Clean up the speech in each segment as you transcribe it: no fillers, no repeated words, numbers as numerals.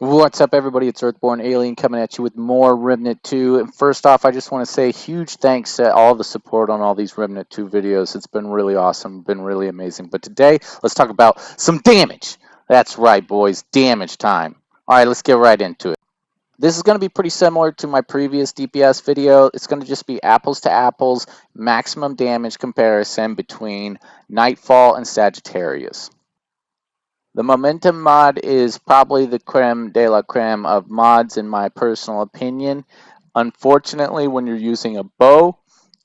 What's up, everybody? It's Earthborn Alien coming at you with more Remnant 2. And first off, I just want to say huge thanks to all the support on all these Remnant 2 videos. It's been really awesome, been really amazing. But today, let's talk about some damage. That's right, boys, damage time. All right, let's get right into it. This is going to be pretty similar to my previous DPS video. It's going to just be apples to apples, maximum damage comparison between Nightfall and Sagittarius. The Momentum mod is probably the creme de la creme of mods in my personal opinion. Unfortunately, when you're using a bow,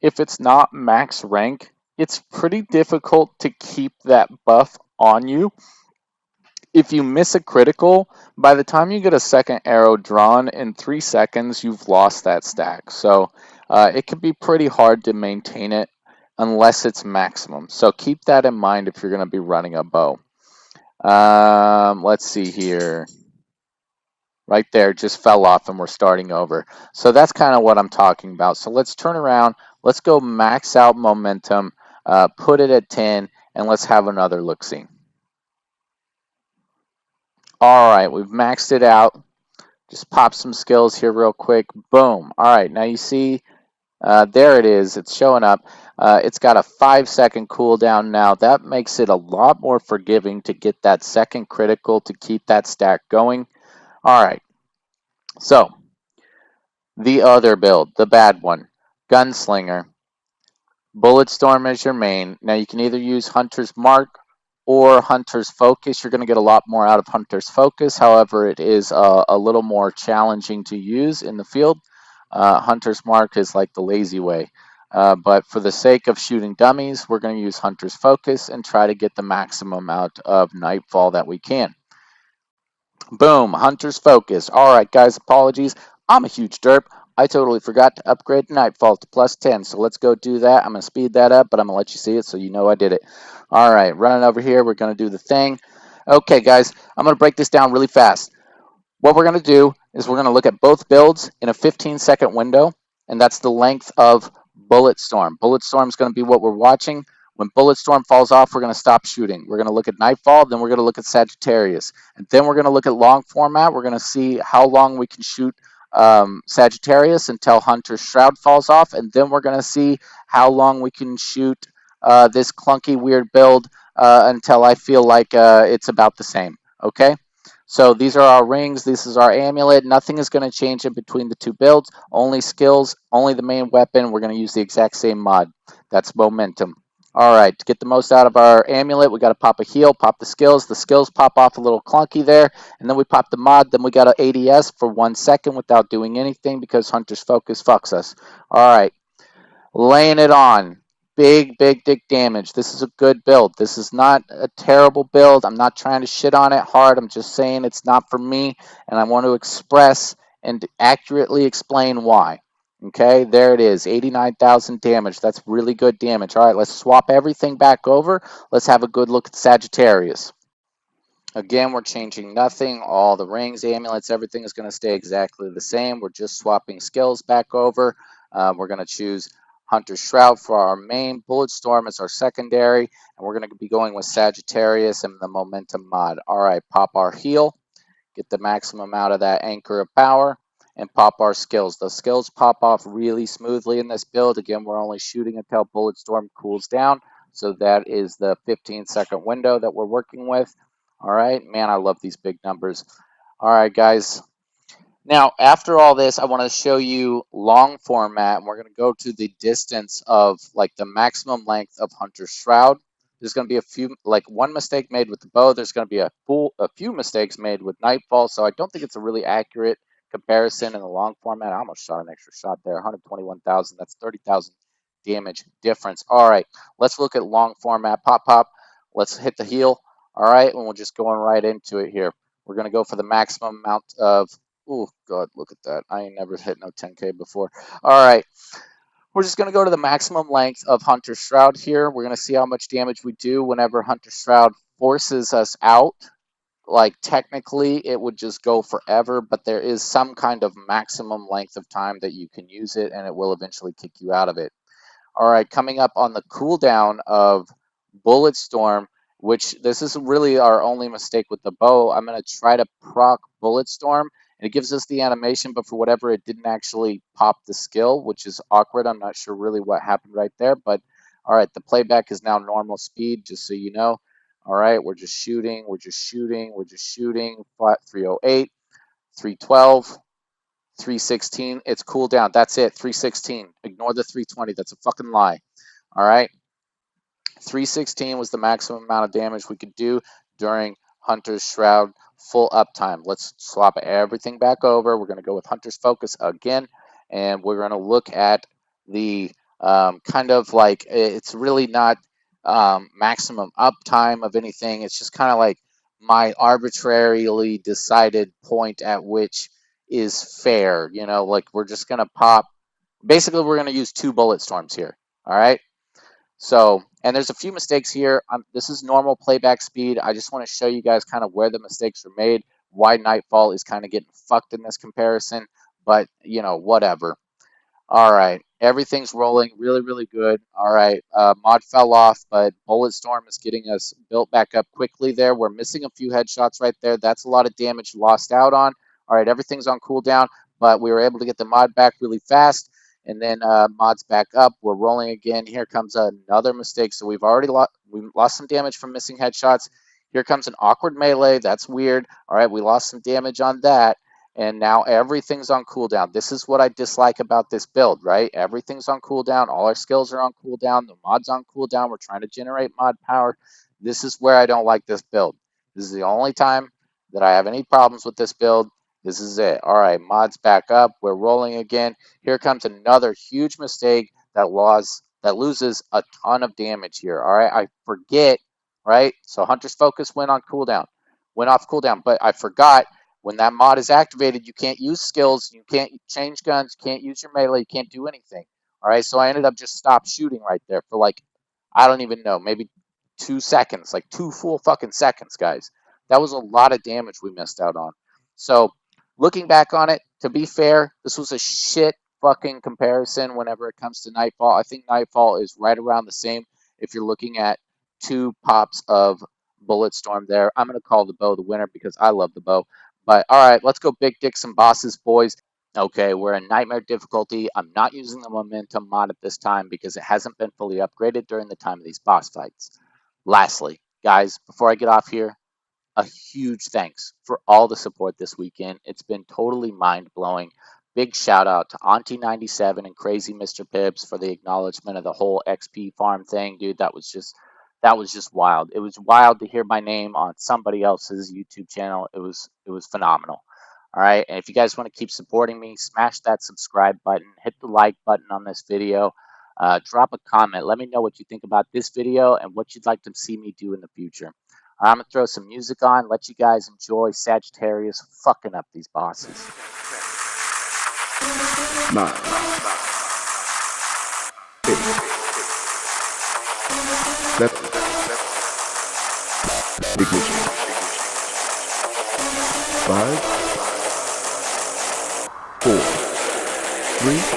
if it's not max rank, it's pretty difficult to keep that buff on you. If you miss a critical, by the time you get a second arrow drawn in 3 seconds, you've lost that stack. So it can be pretty hard to maintain it unless it's maximum. So keep that in mind if you're going to be running a bow. Let's see here. Right there, just fell off and we're starting over. So that's kind of what I'm talking about. So let's turn around. Let's go max out momentum, put it at 10, and let's have another look-see. All right, we've maxed it out. Just pop some skills here real quick. Boom. All right, now you see, there it is. It's showing up. It's got a 5-second cooldown now. That makes it a lot more forgiving to get that second critical to keep that stack going. All right, so the other build, the bad one, Gunslinger. Bulletstorm is your main. Now you can either use Hunter's Mark or Hunter's Focus. You're going to get a lot more out of Hunter's Focus. However, it is a little more challenging to use in the field. Hunter's Mark is like the lazy way. But for the sake of shooting dummies, we're going to use Hunter's Focus and try to get the maximum out of Nightfall that we can. Boom, Hunter's Focus. All right, guys, apologies. I'm a huge derp. I totally forgot to upgrade Nightfall to +10, so let's go do that. I'm going to speed that up, but I'm going to let you see it so you know I did it. All right, running over here, we're going to do the thing. Okay, guys, I'm going to break this down really fast. What we're going to do is we're going to look at both builds in a 15-second window, and that's the length of Bulletstorm. Bulletstorm is going to be what we're watching. When Bulletstorm falls off, we're going to stop shooting. We're going to look at Nightfall, then we're going to look at Sagittarius. And then we're going to look at long format. We're going to see how long we can shoot Sagittarius until Hunter's Shroud falls off. And then we're going to see how long we can shoot this clunky, weird build until I feel like it's about the same. Okay? So these are our rings. This is our amulet. Nothing is going to change in between the two builds. Only skills, only the main weapon. We're going to use the exact same mod. That's momentum. All right, to get the most out of our amulet, we got to pop a heal, pop the skills. The skills pop off a little clunky there, and then we pop the mod. Then we got an ADS for 1 second without doing anything because Hunter's Focus fucks us. All right, laying it on. Big damage. This is a good build. This is not a terrible build. I'm not trying to shit on it hard. I'm just saying it's not for me, and I want to express and accurately explain why. Okay, there it is, 89,000 damage. That's really good damage. All right, let's swap everything back over. Let's have a good look at Sagittarius. Again, we're changing nothing. All the rings, amulets, everything is going to stay exactly the same. We're just swapping skills back over. We're going to choose Hunter's Shroud for our main. Bulletstorm is our secondary. And we're going to be going with Sagittarius and the Momentum mod. All right, pop our heal. Get the maximum out of that Anchor of Power. And pop our skills. The skills pop off really smoothly in this build. Again, we're only shooting until Bulletstorm cools down. So that is the 15-second window that we're working with. All right, man, I love these big numbers. All right, guys. Now, after all this, I want to show you long format, and we're going to go to the distance of like the maximum length of Hunter's Shroud. There's going to be a few, like one mistake made with the bow. There's going to be a few mistakes made with Nightfall, so I don't think it's a really accurate comparison in the long format. I almost shot an extra shot there, 121,000. That's 30,000 damage difference. All right, let's look at long format. Pop. Let's hit the heal. All right, and we'll just go right into it here. We're going to go for the maximum amount of, oh, God, look at that. I ain't never hit no 10K before. All right, we're just going to go to the maximum length of Hunter's Shroud here. We're going to see how much damage we do whenever Hunter's Shroud forces us out. Like, technically, it would just go forever, but there is some kind of maximum length of time that you can use it, and it will eventually kick you out of it. All right, coming up on the cooldown of Bulletstorm, which this is really our only mistake with the bow. I'm going to try to proc Bulletstorm, and it gives us the animation, but for whatever, it didn't actually pop the skill, which is awkward. I'm not sure really what happened right there, but all right, the playback is now normal speed, just so you know. All right, we're just shooting, we're just shooting, we're just shooting. Flat 308, 312, 316. It's cooldown. That's it, 316. Ignore the 320. That's a fucking lie. All right. 316 was the maximum amount of damage we could do during Hunter's Shroud full uptime. Let's swap everything back over. We're going to go with Hunter's Focus again, and we're going to look at the kind of like, it's really not maximum uptime of anything. It's just kind of like my arbitrarily decided point at which is fair. You know, like we're just going to pop. Basically, we're going to use 2 Bulletstorms here. All right. So, and there's a few mistakes here. This is normal playback speed. I just want to show you guys kind of where the mistakes are made, why Nightfall is kind of getting fucked in this comparison, but, you know, whatever. All right, everything's rolling really, really good. All right, mod fell off, but Bulletstorm is getting us built back up quickly there. We're missing a few headshots right there. That's a lot of damage lost out on. All right, everything's on cooldown, but we were able to get the mod back really fast. And then mod's back up. We're rolling again. Here comes another mistake. So we've already lost some damage from missing headshots. Here comes an awkward melee. That's weird. All right, we lost some damage on that. And now everything's on cooldown. This is what I dislike about this build, right? Everything's on cooldown. All our skills are on cooldown. The mod's on cooldown. We're trying to generate mod power. This is where I don't like this build. This is the only time that I have any problems with this build. This is it. All right, mod's back up. We're rolling again. Here comes another huge mistake that loses a ton of damage here. All right, I forget, right? So Hunter's Focus went off cooldown, but I forgot when that mod is activated, you can't use skills, you can't change guns, you can't use your melee, you can't do anything. All right, so I ended up just stop shooting right there for like, I don't even know, maybe 2 seconds, like 2 full fucking seconds, guys. That was a lot of damage we missed out on. So looking back on it, to be fair, this was a shit fucking comparison whenever it comes to Nightfall. I think Nightfall is right around the same if you're looking at 2 pops of Bulletstorm there. I'm going to call the bow the winner because I love the bow. But all right, let's go big dicks and bosses, boys. Okay, we're in Nightmare difficulty. I'm not using the momentum mod at this time because it hasn't been fully upgraded during the time of these boss fights. Lastly, guys, before I get off here, a huge thanks for all the support this weekend. It's been totally mind-blowing. Big shout out to Auntie97 and Crazy Mr. Pibbs for the acknowledgement of the whole XP farm thing, dude. That was just wild. It was wild to hear my name on somebody else's YouTube channel. It was phenomenal. All right, and if you guys want to keep supporting me, smash that subscribe button, hit the like button on this video, drop a comment. Let me know what you think about this video and what you'd like to see me do in the future. I'm going to throw some music on, let you guys enjoy Sagittarius fucking up these bosses. 9, 8, 7, ignition. 5, 4, 3,